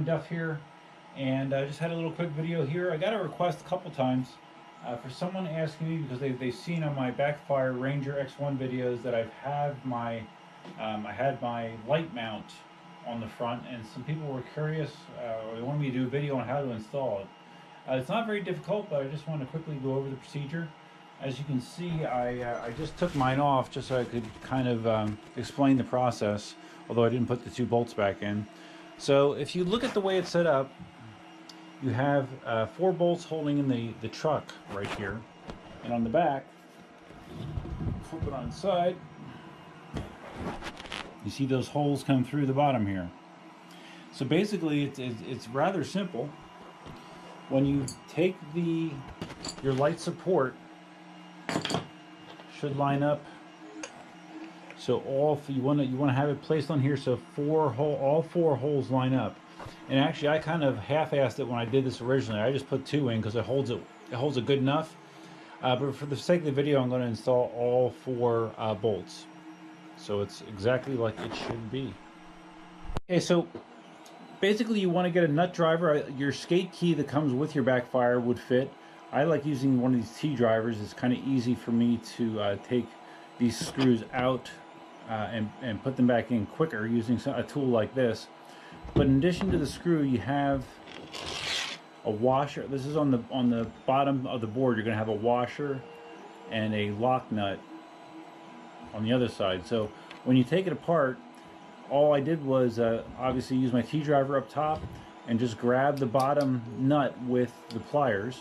Duff here, and I just had a little quick video here. I got a request a couple times for someone asking me, because they've seen on my Backfire Ranger X1 videos that I had my light mount on the front, and some people were curious, or they wanted me to do a video on how to install it. It's not very difficult, but I just want to quickly go over the procedure. As you can see, I just took mine off just so I could kind of explain the process, although I didn't put the 2 bolts back in. So if you look at the way it's set up, you have 4 bolts holding in the truck right here, and on the back, flip it on its side, you see those holes come through the bottom here. So basically it's rather simple. When you take your light support, should line up, so you want to have it placed on here so all 4 holes line up. And actually I kind of half-assed it when I did this originally. I just put 2 in because it holds it good enough. But for the sake of the video, I'm going to install all 4 bolts, so it's exactly like it should be. Okay, so basically you want to get a nut driver. Your skate key that comes with your Backfire would fit. I like using one of these T drivers. It's kind of easy for me to take these screws out and put them back in quicker using a tool like this. But in addition to the screw, you have a washer. This is on the bottom of the board. You're going to have a washer and a lock nut on the other side. So when you take it apart, all I did was obviously use my T driver up top and just grab the bottom nut with the pliers.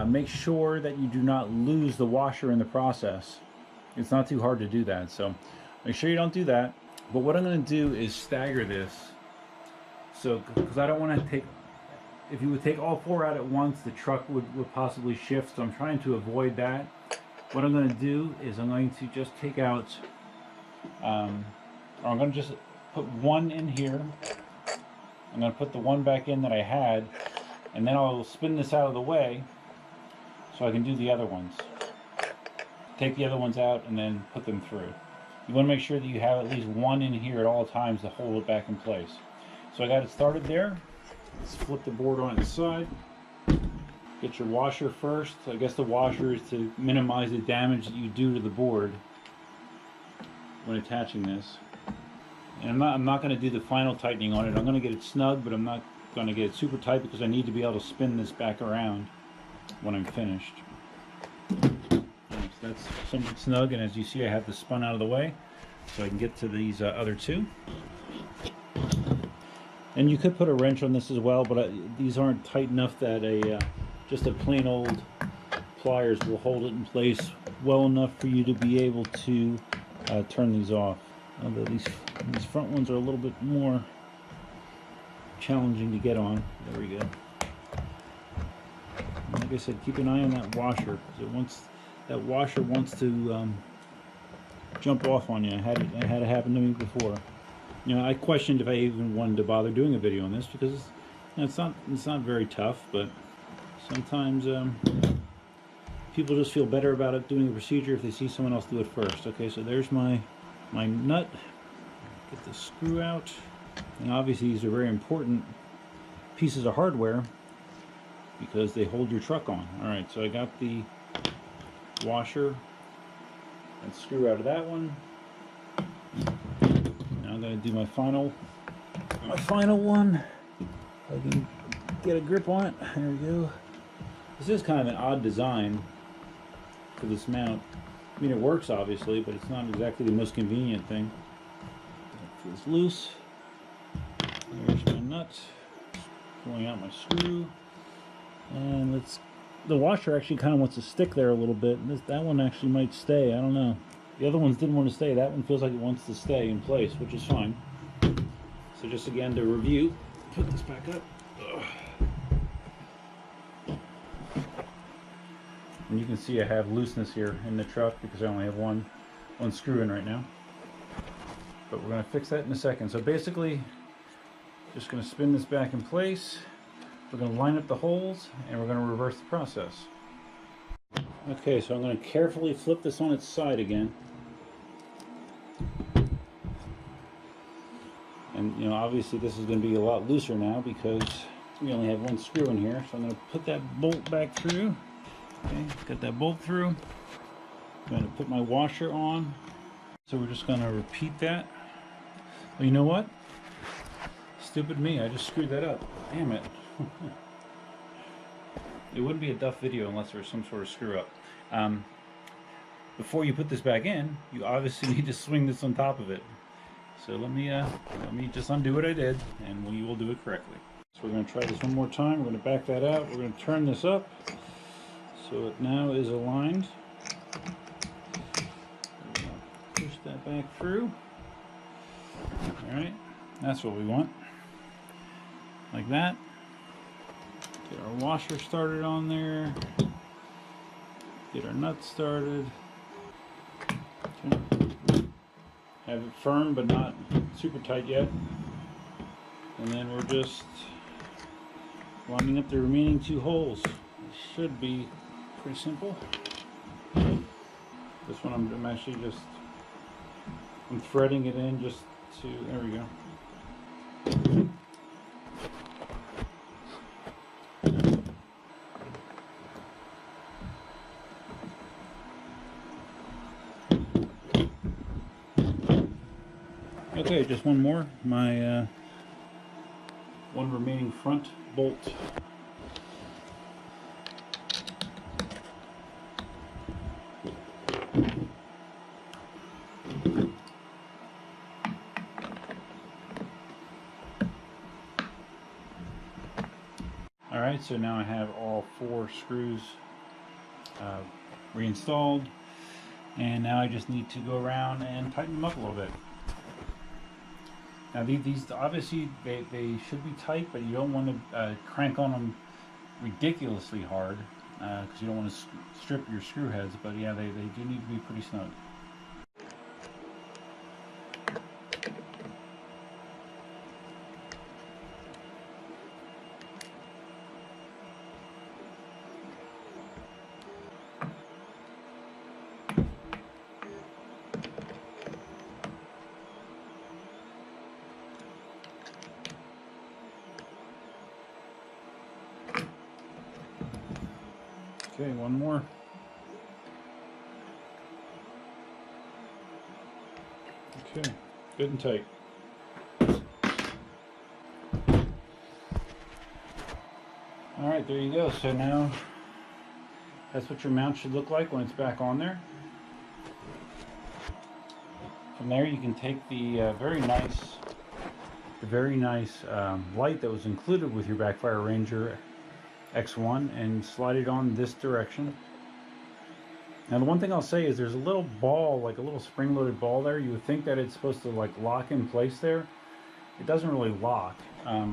Make sure that you do not lose the washer in the process. It's not too hard to do that, so make sure you don't do that. But what I'm going to do is stagger this, so because I don't want to take, if you would take all 4 out at once, the truck would possibly shift, so I'm trying to avoid that. What I'm going to do is I'm going to just take out, or I'm going to just put 1 in here. I'm going to put the 1 back in that I had, and then I'll spin this out of the way so I can do the other ones. Take the other ones out and then put them through. You want to make sure that you have at least 1 in here at all times to hold it back in place. So I got it started there. Let's flip the board on its side. Get your washer first. I guess the washer is to minimize the damage that you do to the board when attaching this. And I'm not going to do the final tightening on it. I'm going to get it snug, but I'm not going to get it super tight because I need to be able to spin this back around when I'm finished. So that's somewhat snug, and as you see, I have this spun out of the way so I can get to these other 2. And you could put a wrench on this as well, but these aren't tight enough that just a plain old pliers will hold it in place well enough for you to be able to turn these off. Although these front ones are a little bit more challenging to get on. There we go. Like I said, keep an eye on that washer, because that washer wants to jump off on you. I had it happen to me before. You know, I questioned if I even wanted to bother doing a video on this because it's not very tough, but sometimes people just feel better about it doing a procedure if they see someone else do it first. Okay, so there's my nut. Get the screw out, and obviously these are very important pieces of hardware because they hold your truck on. Alright, so I got the washer and screw out of that one. Now I'm going to do my final one. I can get a grip on it. There we go. This is kind of an odd design for this mount. I mean, it works obviously, but it's not exactly the most convenient thing. It feels loose. There's my nut. Pulling out my screw. And the washer actually kind of wants to stick there a little bit. That one actually might stay. I don't know. The other ones didn't want to stay. That one feels like it wants to stay in place, which is fine. So just again to review, put this back up. And you can see I have looseness here in the truck because I only have one screw in right now. But we're going to fix that in a second. So basically, just going to spin this back in place. We're going to line up the holes and we're going to reverse the process. Okay, so I'm going to carefully flip this on its side again. And And you know, obviously this is going to be a lot looser now because we only have one screw in here. So I'm going to put that bolt back through. Okay, got that bolt through. I'm going to put my washer on. So we're just going to repeat that. Well, you know what? Stupid me, I just screwed that up. Damn it. It wouldn't be a Duff video unless there was some sort of screw up. Before you put this back in, you obviously need to swing this on top of it. So let me just undo what I did, and we will do it correctly. So we're going to try this one more time. We're going to back that out. We're going to turn this up so it now is aligned. Push that back through. All right, that's what we want. Like that. Get our washer started on there. Get our nuts started. Okay. Have it firm but not super tight yet. And then we're just lining up the remaining 2 holes. It should be pretty simple. This one I'm actually just threading it in just to, there we go. Okay, just one more. My one remaining front bolt. Alright, so now I have all 4 screws reinstalled, and now I just need to go around and tighten them up a little bit. Now these obviously they should be tight, but you don't want to crank on them ridiculously hard because you don't want to strip your screw heads, but yeah, they do need to be pretty snug. Okay, one more. Okay, good and tight. Alright, there you go. So now that's what your mount should look like when it's back on there. From there you can take the very nice light that was included with your Backfire Ranger X1 and slide it on this direction. Now the one thing I'll say is there's a little ball, like a little spring-loaded ball there. You would think that it's supposed to like lock in place there. It doesn't really lock, at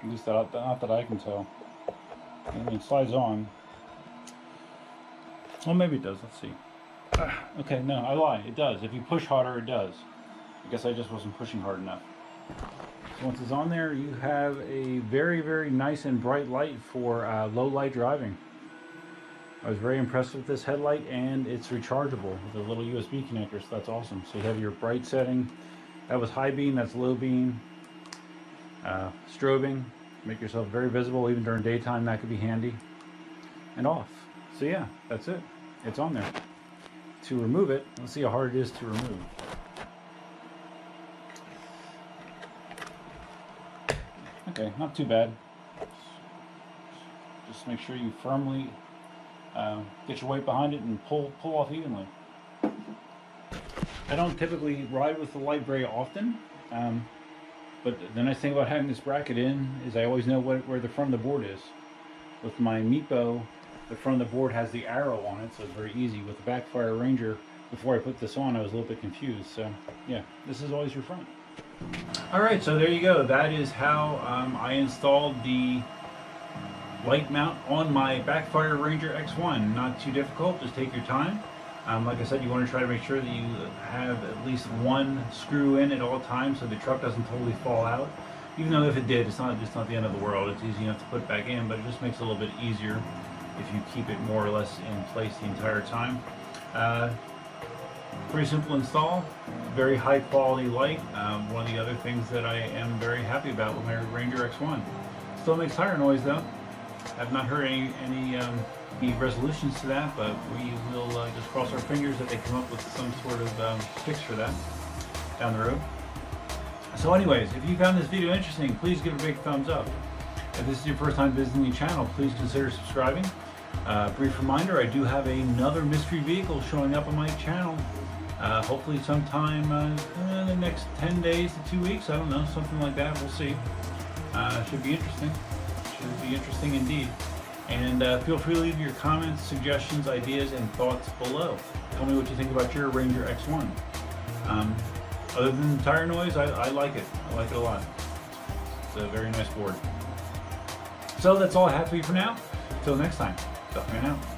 least not that I can tell. I mean, it slides on. Well, maybe it does. Let's see. Okay, no, I lie. It does. If you push harder, it does. I guess I just wasn't pushing hard enough. So once it's on there, you have a very, very nice and bright light for low light driving. I was very impressed with this headlight, and it's rechargeable with a little USB connector, so that's awesome. So you have your bright setting. That was high beam, that's low beam. Strobing, make yourself very visible even during daytime, that could be handy. And off. So yeah, that's it. It's on there. To remove it, let's see how hard it is to remove. Okay, not too bad. Just make sure you firmly get your weight behind it and pull off evenly. I don't typically ride with the light very often, but the nice thing about having this bracket in is I always know where the front of the board is. With my Meepo, the front of the board has the arrow on it, so it's very easy. With the Backfire Ranger, before I put this on, I was a little bit confused. So yeah, this is always your front. Alright, so there you go. That is how I installed the light mount on my Backfire Ranger X1. Not too difficult, just take your time. Like I said, you want to try to make sure that you have at least one screw in at all times so the truck doesn't totally fall out. Even though if it did, it's not the end of the world. It's easy enough to put back in, but it just makes it a little bit easier if you keep it more or less in place the entire time. Pretty simple install, very high quality light. One of the other things that I am very happy about with my Ranger X1. Still makes tire noise though. I've not heard any resolutions to that, but we will just cross our fingers that they come up with some sort of fix for that down the road. So anyways, if you found this video interesting, please give it a big thumbs up. If this is your first time visiting the channel, please consider subscribing. Brief reminder, I do have another mystery vehicle showing up on my channel. Hopefully sometime in the next 10 days to 2 weeks. I don't know, something like that. We'll see. Should be interesting. Should be interesting indeed. And feel free to leave your comments, suggestions, ideas, and thoughts below. Tell me what you think about your Ranger X1. Other than the tire noise, I like it. I like it a lot. It's a very nice board. So that's all I have for you for now. Until next time, Duckman out.